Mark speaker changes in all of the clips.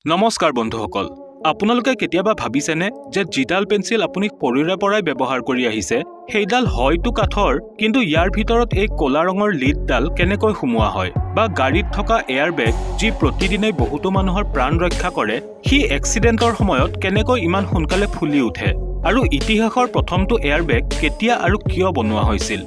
Speaker 1: নমস্কাৰ বন্ধুসকল আপোনালোকে কেতিয়াবা ভাবিছেনে যে জিডাল পেন্সিল আপুনি পৰীৰে পৰাই ব্যৱহাৰ কৰি আহিছে সেইডাল হয়তো কাঠৰ কিন্তু ইয়াৰ ভিতৰত এই কলা ৰঙৰ লিডডাল কেনেকৈ সুমুৱা হয় বা গাড়ীত থকা এয়াৰবেগ যি প্ৰতিদিনে বহুতো মানুহৰ প্ৰাণ ৰক্ষা কৰে হি এক্সিডেন্টৰ সময়ত কেনেকৈ ইমান সোনকালে ফুলি উঠে আৰু ইতিহাসৰ প্ৰথমটো এয়াৰবেগ কেতিয়া আৰু কিয় বনোৱা হৈছিল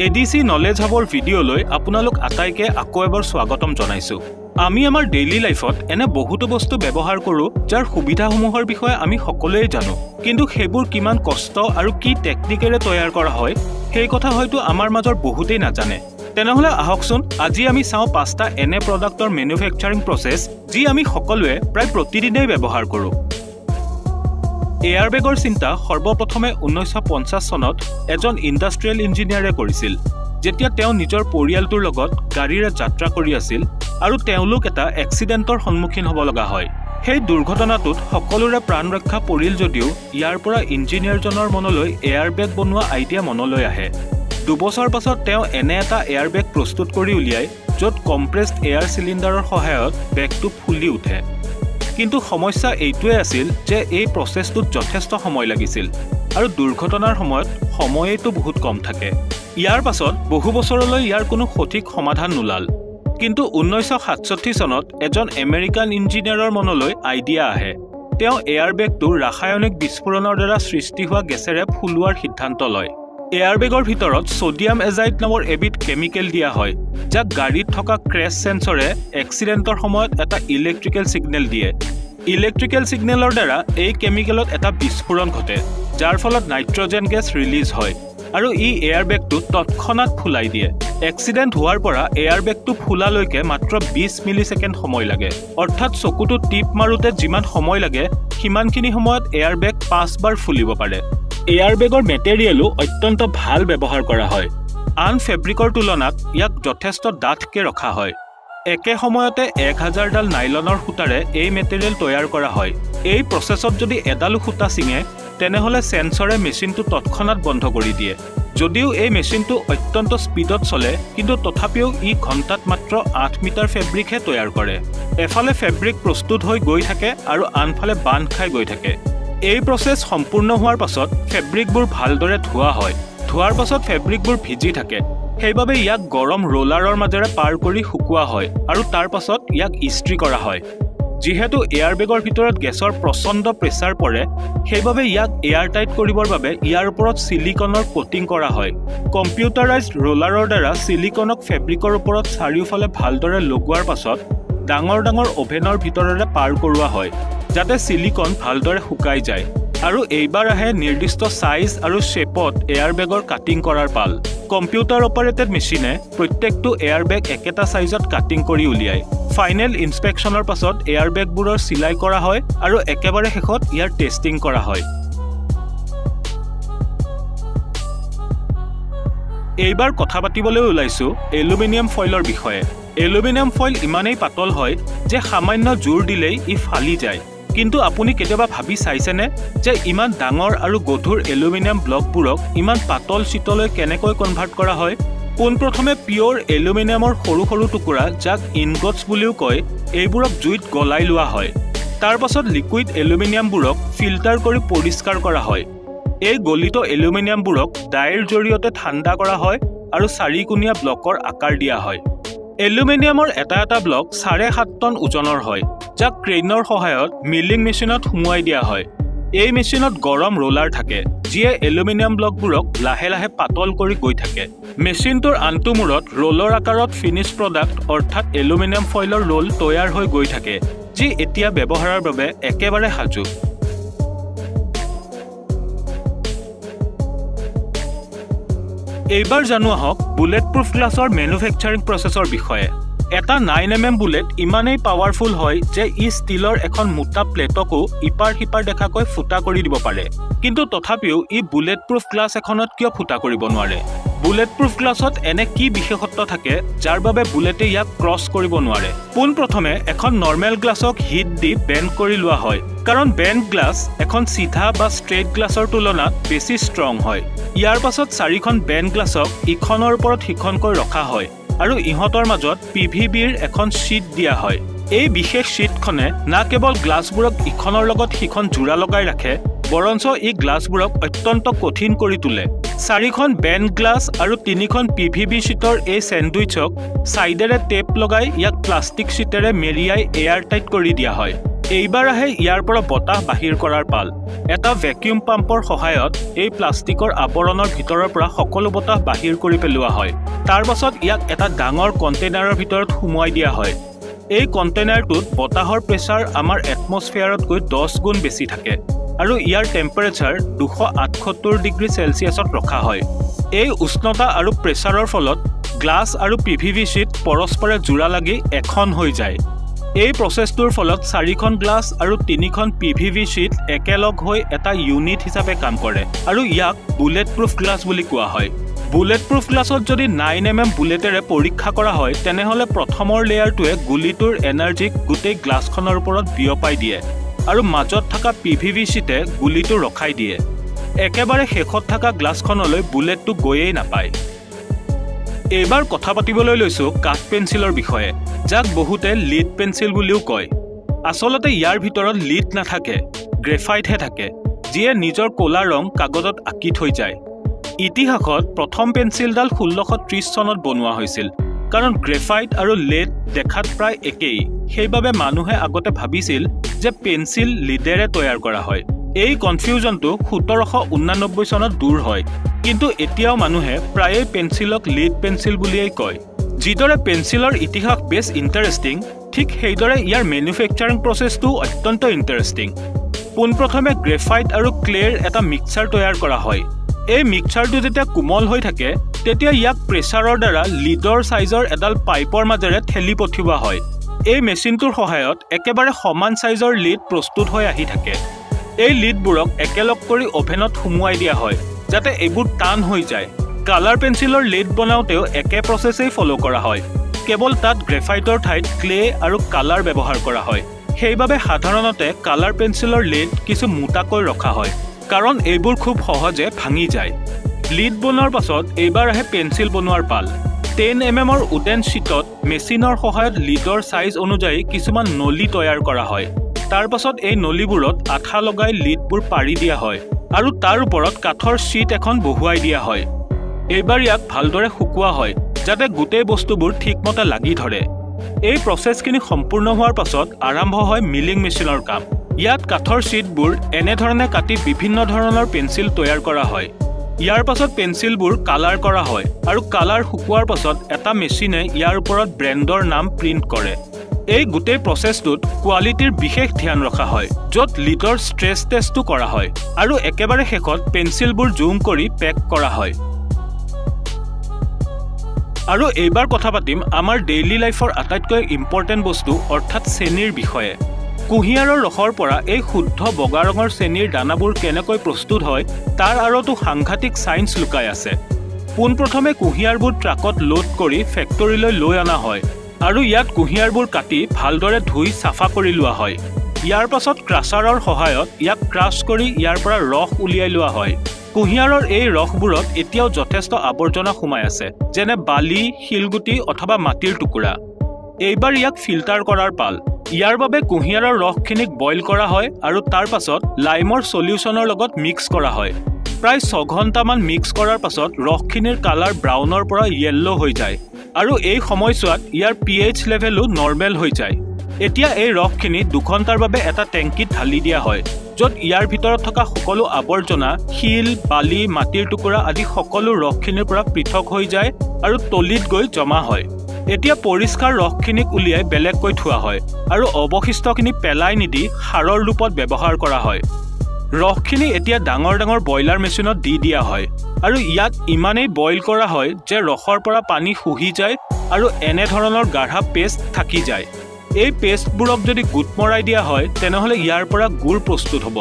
Speaker 1: এডিসি নলেজ হাবৰ ভিডিঅ'লৈ আপোনালোক আটাইকে আকৌ এবাৰ স্বাগতম জনাইছো আমি আমাৰ ডেইলি লাইফত এনে বহুতো বস্তু ব্যৱহাৰ কৰো যাৰ সুবিধাসমূহৰ বিষয়ে আমি সকলোৱে জানো কিন্তু সেইবোৰ কিমান কষ্ট আৰু কি টেকনিকেৰে তৈয়াৰ কৰা হয় সেই কথা হয়তো আমাৰ মাজৰ বহুতেই নাজানে তেনেহলে আহকচোন আজি আমি চাও পাঁচটা এনে প্ৰডাক্টৰ ম্যানুফ্যাকচাৰিং প্ৰসেস যি আমি সকলোৱে প্ৰায় প্ৰতিদিনেই ব্যৱহাৰ কৰো এয়াৰবেগৰ চিন্তা সৰ্বপ্ৰথমে 1950 চনত এজন ইণ্ডাষ্ট্ৰিয়েল ইঞ্জিনিয়াৰে কৰিছিল যেতিয়া তেওঁ নিজৰ পৰিয়ালটোৰ লগত গাড়ীৰে যাত্ৰা কৰি আছিল আৰু তেওঁলোক এটা এক্সিডেন্টৰ সন্মুখীন হ'ব লগা হয় সেই দুৰ্ঘটনাটোত সকলোৰে প্ৰাণ ৰক্ষা পৰিল যদিও ইয়াৰ পৰা ইঞ্জিনিয়াৰজনৰ মনলৈ এয়াৰবেগ বনোৱা আইডিয়া মনলৈ আহে দুবছৰ পাছত তেওঁ এনে এটা এয়াৰবেগ প্ৰস্তুত কৰি উলিয়ায় য'ত কম্প্ৰেছড এয়াৰ সিলিণ্ডাৰৰ সহায়ত বেগটো ফুলি উঠে কিন্তু সমস্যা এইটোৱে আছিল যে এই প্ৰচেছটোত যথেষ্ট সময় লাগিছিল আৰু দুৰ্ঘটনাৰ সময়ত সময়টো বহুত কম থাকে ইয়াৰ পাছত বহু বছৰলৈ ইয়াৰ কোনো সঠিক সমাধান নোলাল কিন্তু 1967 চনত এজন আমেৰিকান ইঞ্জিনিয়াৰৰ মনলৈ আইডিয়া আহে তেওঁ এয়াৰবেগটো ৰাসায়নিক বিস্ফোৰণৰ দ্বাৰা সৃষ্টি হোৱা গেছেৰে ফুলোৱাৰ সিদ্ধান্ত লয় এয়াৰবেগৰ ভিতৰত সোডিয়াম এজাইড নামৰ এবিধ কেমিকেল দিয়া হয় যাক গাড়ীত থকা ক্ৰেছ সেন্সৰে এক্সিডেন্টৰ সময়ত এটা ইলেক্ট্ৰিকেল সিগনেল দিয়ে ইলেক্ট্ৰিকেল সিগনেলৰ দ্বাৰা এই কেমিকেলত এটা বিস্ফোৰণ ঘটে যাৰ ফলত নাইট্ৰজেন গেছ ৰিলিজ হয় আৰু ই এয়াৰবেগটো তৎক্ষণাত ফুলাই দিয়ে এক্সিডেন্ট হোৱাৰ পৰা এয়াৰবেগটো ফুলালৈকে মাত্ৰ 20 মিলিছেকেণ্ড সময় লাগে অৰ্থাৎ চকুটো টিপ মাৰোতে যিমান সময় লাগে সিমানখিনি সময়ত এয়াৰবেগ 5 বাৰ ফুলিব পাৰে এয়াৰবেগৰ মেটেৰিয়েলো অত্যন্ত ভাল ব্যৱহাৰ কৰা হয় আন ফেব্ৰিকৰ তুলনাত ইয়াক যথেষ্ট ডাঠকে ৰখা হয় একে সময়তে 1000 ডাল নাইলনৰ সূতাৰে এই মেটেৰিয়েল তৈয়াৰ কৰা হয় এই প্ৰচেছত যদি এডাল সূতা ছিঙে তেনেহলে সেন্সৰে মেচিনটো তৎক্ষণাত বন্ধ কৰি দিয়ে যদিও এই মেচিনটো অত্যন্ত স্পিডত চলে কিন্তু তথাপিও ই ঘণ্টাত মাত্ৰ 8 মিটাৰ ফেব্ৰিকহে তৈয়াৰ কৰে এফালে ফেব্ৰিক প্ৰস্তুত হৈ গৈ থাকে আৰু আনফালে বান্ধ খাই গৈ থাকে এই প্ৰসেস সম্পূৰ্ণ হোৱাৰ পাছত ফেব্ৰিকবোৰ ভালদৰে ধোৱা হয় ধোৱাৰ পাছত ফেব্ৰিকবোৰ ভিজি থাকে সেইবাবে ইয়াক গৰম ৰোলাৰৰ মাজেৰে পাৰ কৰি শুকুৱা হয় আৰু তাৰ পাছত ইয়াক ইস্ত্ৰি কৰা হয় যেহেতু এয়াৰবেগৰ ভিতৰত গেছৰ প্ৰচণ্ড প্ৰেছাৰ পৰে সেইবাবে ইয়াক এয়াৰটাইট কৰিবৰ বাবে ইয়াৰ ওপৰত সিলিকনৰ কোটিং কৰা হয় কম্পিউটাৰাইজড ৰোলাৰৰ দ্বাৰা সিলিকনক ফেব্ৰিকৰ ওপৰত চাৰিওফালে ভালদৰে লগোৱাৰ পাছত ডাঙৰ ডাঙৰ অভেনৰ ভিতৰেৰে পাৰ কৰোৱা হয় যাতে সিলিকন ভালদৰে শুকাই যায় আৰু এইবাৰ আহে নিৰ্দিষ্ট সাইজ আৰু শেপত এয়াৰবেগৰ কাটিং কৰাৰ পাল কম্পিউটাৰ অপাৰেটেড মেচিনে প্ৰত্যেকটো এয়াৰবেগ একেটা সাইজত কাটিং কৰি উলিয়ায় ফাইনেল ইনস্পেকচনৰ পাছত এয়াৰবেগবোৰৰ সিলাই কৰা হয় আৰু একেবাৰে শেষত ইয়াৰ টেষ্টিং কৰা হয় এইবাৰ কথা পাতিবলৈ ওলাইছো এলুমিনিয়াম ফয়েলৰ বিষয়ে এলুমিনিয়াম ফয়েল ইমানেই পাতল হয় যে সামান্য জোৰ দিলেই ই ফালি যায় কিন্তু আপুনি কেতিয়াবা ভাবি চাইছেনে যে ইমান ডাঙৰ আৰু গধুৰ এলুমিনিয়াম ব্লকবোৰক ইমান পাতল শীতলৈ কেনেকৈ কনভাৰ্ট কৰা হয় পোনপ্ৰথমে পিয়ৰ এলুমিনিয়ামৰ সৰু সৰু টুকুৰা যাক ইনগটছ বুলিও কয় এইবোৰক জুইত গলাই লোৱা হয় তাৰ পাছত লিকুইড এলুমিনিয়ামবোৰক ফিল্টাৰ কৰি পৰিষ্কাৰ কৰা হয় এই গলিত এলুমিনিয়ামবোৰক ডাইৰ জৰিয়তে ঠাণ্ডা কৰা হয় আৰু চাৰিকোণীয়া ব্লকৰ আকাৰ দিয়া হয় এলুমিনিয়ামৰ এটা ব্লক 7.5 টন ওজনৰ হয় যাক ক্ৰেইনৰ সহায়ত মিলিং মেচিনত সুমুৱাই দিয়া হয় এই মেচিনত গৰম ৰোলাৰ থাকে যিয়ে এলুমিনিয়াম ব্লকবোৰক লাহে লাহে পাতল কৰি গৈ থাকে মেচিনটোৰ আনটো মূৰত ৰোলৰ আকাৰত ফিনিশ প্ৰডাক্ট অৰ্থাৎ এলুমিনিয়াম ফয়েলৰ ৰোল তৈয়াৰ হৈ গৈ থাকে যি এতিয়া ব্যৱহাৰৰ বাবে একেবাৰে সাজু এইবাৰ জানো আহক বুলেট প্ৰুফ গ্লাছৰ ম্যানুফ্যাকচাৰিং প্ৰসেছৰ বিষয়ে এটা 9mm বুলেট ইমানেই পাৱাৰফুল হয় যে ই ষ্টিলৰ এখন মোটা প্লেটকো ইপাৰ হিপাৰ দেখাকৈ ফুটা কৰি দিব পাৰে কিন্তু তথাপিও ই বুলেট প্ৰুফ গ্লাছ এখনত কিয় ফুটা কৰিব নোৱাৰে বুলেট প্ৰুফ গ্লাছত এনে কি বিশেষত্ব থাকে যাৰ বাবে বুলেটে ইয়াক ক্ৰছ কৰিব নোৱাৰে পোনপ্ৰথমে এখন নৰ্মেল গ্লাছক হিট দি বেন্ড কৰি লোৱা হয় কাৰণ বেন্ড গ্লাছ এখন সিধা বা ষ্ট্ৰেইট গ্লাছৰ তুলনাত বেছি ষ্ট্ৰং হয় ইয়াৰ পাছত চাৰিখন বেন্ড গ্লাছক ইখনৰ ওপৰত সিখনকৈ ৰখা হয় আৰু ইহঁতৰ মাজত পিভিবিৰ এখন শীট দিয়া হয় এই বিশেষ শীটখনে না কেৱল গ্লাছবোৰক ইখনৰ লগত সিখন জোৰা লগাই ৰাখে বৰঞ্চ এই গ্লাছবোৰক অত্যন্ত কঠিন কৰি তোলে 4খন বেণ্ড গ্লাছ আৰু 3খন PVB শীটৰ এই স্যান্ডউইচক সাইডেৰে টেপ লগাই ইয়াক প্লাষ্টিক শীটেৰে মেৰিয়াই এয়াৰ টাইট কৰি দিয়া হয় এইবাৰ আহে ইয়াৰ পৰা বতাহ বাহিৰ কৰাৰ পাল এটা ভ্যাকুয়াম পাম্পৰ সহায়ত এই প্লাষ্টিকৰ আৱৰণৰ ভিতৰৰ পৰা সকলো বতাহ বাহিৰ কৰি পেলোৱা হয় তাৰ পাছত ইয়াক এটা ডাঙৰ কন্টেইনাৰৰ ভিতৰত সুমুৱাই দিয়া হয় এই কন্টেইনাৰটোত বতাহৰ প্ৰেছাৰ আমাৰ এটমস্ফিয়াৰতকৈ 10 গুণ বেছি থাকে আৰু ইয়াৰ টেম্পাৰেচাৰ 278 ডিগ্ৰী সেলসিয়াছত ৰখা হয় এই উষ্ণতা আৰু প্ৰেছাৰৰ ফলত গ্লাছ আৰু PVB শীট পৰস্পৰে জোৰা লাগি এখন হৈ যায় এই প্ৰচেছটোৰ ফলত 4খন গ্লাছ আৰু 3খন PVB শীট একেলগ হৈ এটা ইউনিট হিচাপে কাম কৰে আৰু ইয়াক বুলেট প্ৰুফ গ্লাছ বুলি কোৱা হয় বুলেট প্ৰুফ গ্লাছত যদি 9mm বুলেটেৰে পৰীক্ষা কৰা হয় তেনেহলে প্ৰথমৰ লেয়াৰটোৱে গুলিটোৰ এনাৰ্জিক গোটেই গ্লাছখনৰ ওপৰত বিয়পাই দিয়ে আৰু মাজত থকা PVB শীটে গুলিটো ৰখাই দিয়ে একেবাৰে শেষত থকা গ্লাছখনলৈ বুলেটটো গৈয়েই নাপায় এবাৰ কথা পাতিবলৈ লৈছো কাঠ পেন্সিলৰ বিষয়ে যাক বহুতে লিড পেন্সিল বুলিও কয় আসলতে ইয়াৰ ভিতৰত লিড নাথাকে গ্ৰেফাইটহে থাকে যিয়ে নিজৰ ক'লা ৰং কাগজত আঁকি থৈ যায় ইতিহাসত প্ৰথম পেন্সিলডাল 1630 চনত বনোৱা হৈছিল কাৰণ গ্ৰেফাইট আৰু লিড দেখাত প্ৰায় একেই সেইবাবে মানুহে আগতে ভাবিছিল যে পেন্সিল লিডেৰে তৈয়াৰ কৰা হয় এই কনফিউজনটো 1789 চনত দূৰ হয় কিন্তু এতিয়াও মানুহে প্ৰায় পেন্সিলক লিড পেন্সিল বুলিয়েই কয় যিদৰে পেন্সিলৰ ইতিহাস বেছ ইণ্টাৰেষ্টিং ঠিক সেইদৰে ইয়াৰ মেনুফেকচাৰিং প্ৰচেছটো অত্যন্ত ইণ্টাৰেষ্টিং পোনপ্ৰথমে গ্ৰেফাইট আৰু ক্লেৰ এটা মিক্সাৰ তৈয়াৰ কৰা হয় এই মিক্সাৰটো যেতিয়া কোমল হৈ থাকে তেতিয়া ইয়াক প্ৰেছাৰৰ দ্বাৰা লিডৰ সাইজৰ এডাল পাইপৰ মাজেৰে ঠেলি পঠিওৱা হয় এই মেচিনটোৰ সহায়ত একেবাৰে সমান সাইজৰ লিড প্ৰস্তুত হৈ আহি থাকে এই লিডবোৰক একেলগ কৰি ওভেনত সুমুৱাই দিয়া হয় যাতে এইবোৰ টান হৈ যায় কালাৰ পেন্সিলৰ লিড বনাওতেও একে প্ৰচেছেই ফলো কৰা হয় কেৱল তাত গ্ৰেফাইটৰ ঠাইত ক্লে আৰু কালাৰ ব্যৱহাৰ কৰা হয় সেইবাবে সাধাৰণতে কালাৰ পেন্সিলৰ লিড কিছু মোটাকৈ ৰখা হয় কাৰণ এইবোৰ খুব সহজে ভাঙি যায় লিড বনোৱাৰ পাছত এইবাৰ আহে পেন্সিল বনোৱাৰ পাল 10mm উডেন শীটত মেচিনৰ সহায়ত লিডৰ সাইজ অনুযায়ী কিছুমান নলি তৈয়াৰ কৰা হয় তাৰ পাছত এই নলিবোৰত আঠা লগাই লিডবোৰ পাৰি দিয়া হয় আৰু তাৰ ওপৰত কাঠৰ শীট এখন বহুৱাই দিয়া হয় এইবাৰ ইয়াক ভালদৰে শুকুৱা হয় যাতে গোটেই বস্তুবোৰ ঠিকমতে লাগি ধৰে এই প্ৰচেছখিনি সম্পূৰ্ণ হোৱাৰ পাছত আৰম্ভ হয় মিলিং মেচিনৰ কাম ইয়াত কাঠৰ শীটবোৰ এনে ধৰণে কাটি বিভিন্ন ধৰণৰ পেন্সিল তৈয়াৰ কৰা হয় ইয়াৰ পাছত পেন্সিলবোৰ কালাৰ কৰা হয় আৰু কালাৰ শুকুৱাৰ পাছত এটা মেচিনে ইয়াৰ ওপৰত ব্ৰেণ্ডৰ নাম প্ৰিন্ট কৰে এই গোটেই প্ৰচেছটোত কোৱালিটিৰ বিশেষ ধ্যান ৰখা হয় য'ত লিডৰ ষ্ট্ৰেছ টেষ্টটো কৰা হয় আৰু একেবাৰে শেষত পেন্সিলবোৰ জুম কৰি পেক কৰা হয় আৰু এইবাৰ কথা পাতিম আমাৰ ডেইলি লাইফৰ আটাইতকৈ ইম্পৰ্টেণ্ট বস্তু অৰ্থাৎ চেনিৰ বিষয়ে কুঁহিয়াৰৰ ৰসৰ পৰা এই শুদ্ধ বগা ৰঙৰ চেনিৰ দানাবোৰ কেনেকৈ প্ৰস্তুত হয় তাৰ আৰতো সাংঘাতিক সাইন্স লুকাই আছে পোনপ্ৰথমে কুঁহিয়াৰবোৰ ট্ৰাকত লোড কৰি ফেক্টৰীলৈ লৈ অনা হয় আৰু ইয়াত কুঁহিয়াৰবোৰ কাটি ভালদৰে ধুই সাফা কৰি লোৱা হয় ইয়াৰ পাছত ক্ৰাছাৰৰ সহায়ত ইয়াক ক্ৰাছ কৰি ইয়াৰ পৰা ৰস উলিয়াই লোৱা হয় কুঁহিয়াৰৰ এই ৰসবোৰত এতিয়াও যথেষ্ট আৱৰ্জনা সোমাই আছে যেনে বালি শিলগুটি অথবা মাটিৰ টুকুৰা এইবাৰ ইয়াক ফিল্টাৰ কৰাৰ পাল ইয়াৰ বাবে কুঁহিয়াৰৰ ৰসখিনিক বইল কৰা হয় আৰু তাৰ পাছত লাইমৰ সলিউশনৰ লগত মিক্স কৰা হয় প্ৰায় 6 ঘণ্টামান মিক্স কৰাৰ পাছত ৰসখিনিৰ কালাৰ ব্ৰাউনৰ পৰা ইয়েলো হৈ যায় আৰু এই সময়ছোৱাত ইয়াৰ pH লেভেলো নৰ্মেল হৈ যায় এতিয়া এই ৰসখিনি 2 ঘণ্টাৰ বাবে এটা টেংকিত ঢালি দিয়া হয় য'ত ইয়াৰ ভিতৰত থকা সকলো আৱৰ্জনা শিল বালি মাটিৰ টুকুৰা আদি সকলো ৰসখিনিৰ পৰা পৃথক হৈ যায় আৰু তলিত গৈ জমা হয় এতিয়া পৰিষ্কাৰ ৰসখিনিক উলিয়াই বেলেগকৈ থোৱা হয় আৰু অৱশিষ্টখিনি পেলাই নিদি সাৰৰ ৰূপত ব্যৱহাৰ কৰা হয় ৰসখিনি এতিয়া ডাঙৰ ডাঙৰ বয়লাৰ মেচিনত দি দিয়া হয় আৰু ইয়াক ইমানেই বইল কৰা হয় যে ৰসৰ পৰা পানী শুহি যায় আৰু এনে ধৰণৰ গাঢ়া পেষ্ট থাকি যায় এই পেষ্টবোৰক যদি গুট মৰাই দিয়া হয় তেনেহলে ইয়াৰ পৰা গুড় প্ৰস্তুত হ'ব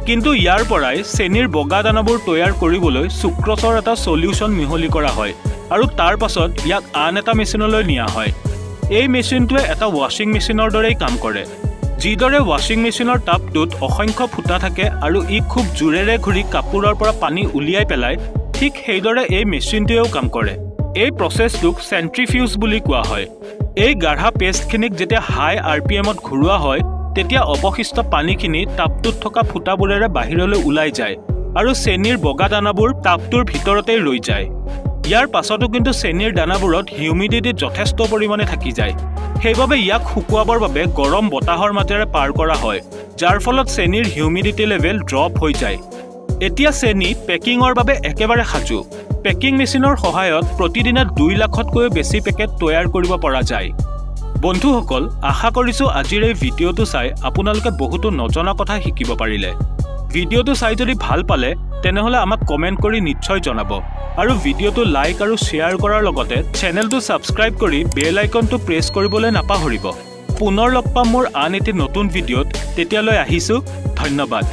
Speaker 1: কিন্তু ইয়াৰ পৰাই চেনিৰ বগা দানাবোৰ তৈয়াৰ কৰিবলৈ সুক্ৰছৰ এটা সলিউশন মিহলি কৰা হয় আৰু তাৰ পাছত ইয়াক আন এটা মেচিনলৈ নিয়া হয় এই মেচিনটোৱে এটা ওয়াশিং মেচিনৰ দৰেই কাম কৰে যিদৰে ওয়াশিং মেচিনৰ টাপটোত অসংখ্য ফুটা থাকে আৰু ই খুব জোৰেৰে ঘূৰি কাপোৰৰ পৰা পানী উলিয়াই পেলাই ঠিক সেইদৰে এই মেচিনটোৱেও কাম কৰে এই প্ৰচেছটোক চেন্ট্ৰিফিউজ বুলি কোৱা হয় এই গাঢ়া পেষ্টখিনিক যেতিয়া হাই RPMত ঘূৰোৱা হয় তেতিয়া অৱশিষ্ট পানীখিনি তাপটোত থকা ফুটাবোৰেৰে বাহিৰলৈ ওলাই যায় আৰু চেনিৰ বগা দানাবোৰ তাপটোৰ ভিতৰতেই ৰৈ যায়। ইয়াৰ পাছতো কিন্তু চেনিৰ দানাবোৰত হিউমিডিটি যথেষ্ট পৰিমাণে থাকি যায়। সেইবাবে ইয়াক শুকুৱাবৰ বাবে গৰম বতাহৰ মাজেৰে পাৰ কৰা হয়, যাৰ ফলত চেনিৰ হিউমিডিটি লেভেল ড্ৰপ হৈ যায়। এতিয়া চেনি পেকিঙৰ বাবে একেবাৰে সাজু। পেকিং মেচিনৰ সহায়ত প্ৰতিদিনে 2 লাখতকৈও বেছি পেকেট তৈয়াৰ কৰিব পৰা যায়। বন্ধুসকল, আশা কৰিছোঁ আজিৰ এই ভিডিঅ'টো চাই আপোনালোকে বহুতো নজনা কথা শিকিব পাৰিলে। ভিডিঅ'টো চাই যদি ভাল পালে তেনেহ'লে আমাক কমেণ্ট কৰি নিশ্চয় জনাব আৰু ভিডিঅ'টো লাইক আৰু শ্বেয়াৰ কৰাৰ লগতে চেনেলটো ছাবস্ক্ৰাইব কৰি বেল আইকনটো প্ৰেছ কৰিবলৈ নাপাহৰিব। পুনৰ লগ পাম মোৰ আন এটি নতুন ভিডিঅ'ত। তেতিয়ালৈ আহিছোঁ, ধন্যবাদ।